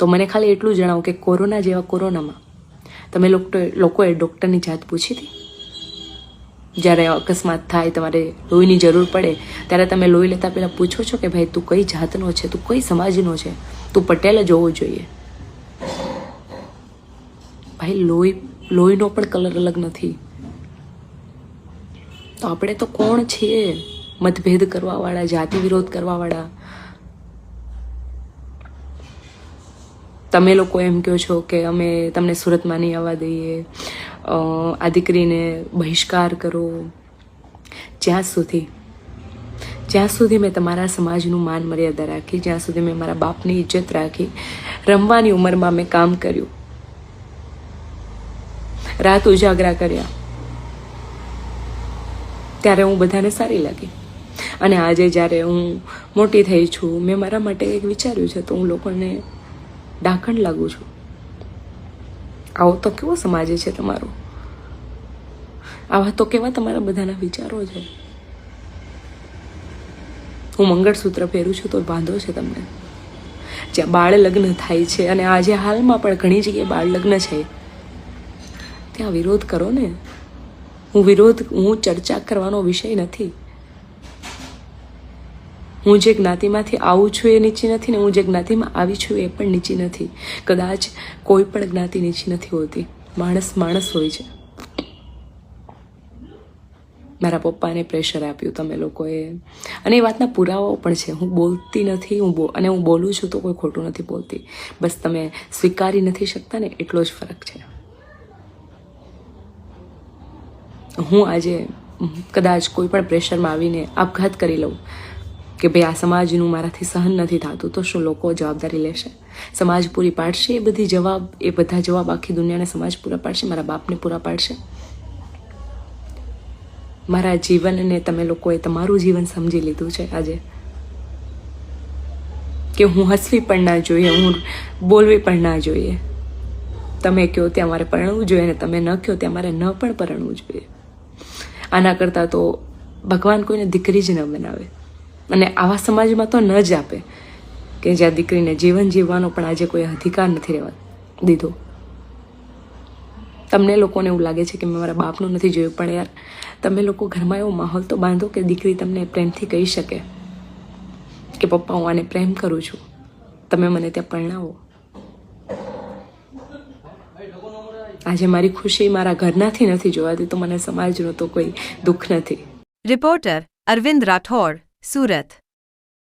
તો મને ખાલી એટલું જણાવો કે કોરોના જેવા કોરોનામાં તમે લોકોએ ડૉક્ટરની જાત પૂછી હતી? જ્યારે અકસ્માત થાય, તમારે લોહીની જરૂર પડે, ત્યારે તમે લોહી લેતા પહેલાં પૂછો છો કે ભાઈ તું કઈ જાતનો છે, તું કઈ સમાજનો છે, તું પટેલ જ હોવો જોઈએ? ભાઈ લોહીનો પણ કલર અલગ નથી. તો આપણે તો કોણ છીએ મતભેદ કરવાવાળા, જાતિ વિરોધ કરવાવાળા? તમે લોકો એમ કહો છો કે અમે તમને સુરતમાં નહીં આવવા દઈએ, આ દીકરીને બહિષ્કાર કરો. જ્યાં સુધી મેં તમારા સમાજનું માન મર્યાદા રાખી, જ્યાં સુધી મેં મારા બાપની ઇજ્જત રાખી, રમવાની ઉંમરમાં મેં કામ કર્યું, રાત ઉજાગરા કર્યા, ત્યારે હું બધાને સારી લાગી. અને આજે જ્યારે હું મોટી થઈ છું, મેં મારા માટે કંઈક વિચાર્યું છે, તો હું લોકોને ડાકણ લાગુ છું. આવો તો કેવો સમાજ છે તમારો? આવા તો કેવા તમારા બધાના વિચારો છે? હું મંગળસૂત્ર પહેરું છું તો વાંધો છે તમને? જ્યાં બાળ લગ્ન થાય છે, અને આજે હાલમાં પણ ઘણી જગ્યાએ બાળ લગ્ન છે, ત્યાં વિરોધ કરો ને. હું ચર્ચા કરવાનો વિષય નથી. હું જે જ્ઞાતિમાંથી આવું છું એ નીચી નથી ને હું જે જ્ઞાતિમાં આવી છું એ પણ નીચી નથી. કદાચ કોઈ પણ જ્ઞાતિ નીચી નથી હોતી. માણસ હોય છે. મારા પપ્પાને પ્રેશર આપ્યું તમે લોકોએ, અને એ વાતના પુરાવાઓ પણ છે. હું બોલતી નથી, અને હું બોલું છું તો કોઈ ખોટું નથી બોલતી. બસ તમે સ્વીકારી નથી શકતા ને, એટલો જ ફરક છે. હું આજે કદાચ કોઈ પણ પ્રેશરમાં આવીને આપઘાત કરી લઉં કે ભાઈ આ સમાજનું મારાથી સહન નથી થતું, તો શું લોકો જવાબદારી લેશે? સમાજ પૂરી પાડશે એ બધા જવાબ આખી દુનિયાને સમાજ પૂરા પાડશે? મારા બાપને પૂરા પાડશે? મારા જીવનને તમે લોકોએ તમારું જીવન સમજી લીધું છે આજે, કે હું હસવી પણ ના જોઈએ, હું બોલવી પણ ના જોઈએ. તમે કહો ત્યાં મારે પરણવું જોઈએ, અને તમે ન કહો ત્યાં મારે ન પણ પરણવું જોઈએ. આના કરતાં તો ભગવાન કોઈને દીકરી જ ન બનાવે, અને આવા સમાજમાં તો ન જ આપે કે જ્યાં દીકરીને જીવન જીવવાનો પણ આજે કોઈ અધિકાર નથી રહેવા દીધો. તમને લોકોને એવું લાગે છે કે મેં મારા બાપનું નથી જોયું, પણ યાર તમે લોકો ઘરમાં એવો માહોલ તો બાંધો કે દીકરી તમને પ્રેમથી કહી શકે કે પપ્પા હું આને પ્રેમ કરું છું, તમે મને ત્યાં પરણાવો. આજે મારી ખુશી મારા ઘરનાથી નથી જોવાતી, તો મને સમાજનું તો કોઈ દુઃખ નથી. રિપોર્ટર અરવિંદ રાઠોડ, સુરત.